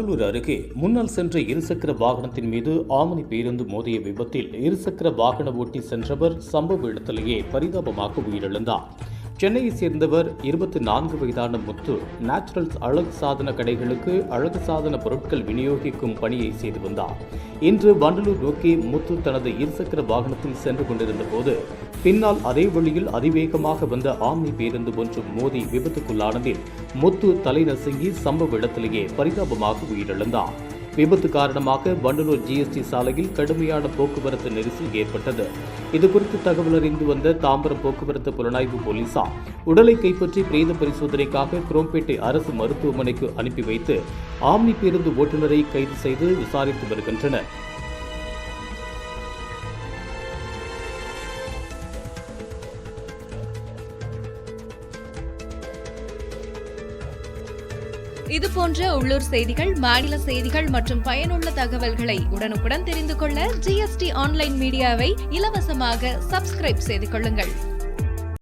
வண்டலூர் அருகே முன்னால் சென்ற இருசக்கர வாகனத்தின் மீது ஆம்னி பேருந்து மோதிய விபத்தில் இருசக்கர வாகன ஓட்டி சென்றவர் சம்பவ இடத்திலேயே பரிதாபமாக உயிரிழந்தார். சென்னையை சேர்ந்தவர் 24 வயதான முத்து நேச்சுரல்ஸ் அழகு சாதன கடைகளுக்கு அழகு சாதன பொருட்கள் விநியோகிக்கும் பணியை செய்து வந்தார். இன்று வண்டலூர் நோக்கி முத்து தனது இருசக்கர வாகனத்தில் சென்று கொண்டிருந்த போது பின்னால் அதே வழியில் அதிவேகமாக வந்த ஆம்னி பேருந்து ஒன்று மோதி விபத்துக்குள்ளானதில் முத்து தலை நசுங்கி சம்பவ இடத்திலேயே பரிதாபமாக உயிரிழந்தார். விபத்து காரணமாக வண்டலூர் ஜிஎஸ்டி சாலையில் கடுமையான போக்குவரத்து நெரிசல் ஏற்பட்டது. இதுகுறித்து தகவல் அறிந்து வந்த தாம்பரம் போக்குவரத்து புலனாய்வு போலீசார் உடலை கைப்பற்றி பிரேத பரிசோதனைக்காக குரோம்பேட்டை அரசு மருத்துவமனைக்கு அனுப்பி வைத்து ஆம்னி பேருந்து ஓட்டுநரை கைது செய்து விசாரித்து வருகின்றனர். இதுபோன்ற உள்ளூர் செய்திகள், மாநில செய்திகள் மற்றும் பயனுள்ள தகவல்களை உடனுக்குடன் தெரிந்து கொள்ள GST ஆன்லைன் மீடியாவை இலவசமாக சப்ஸ்கிரைப் செய்து கொள்ளுங்கள்.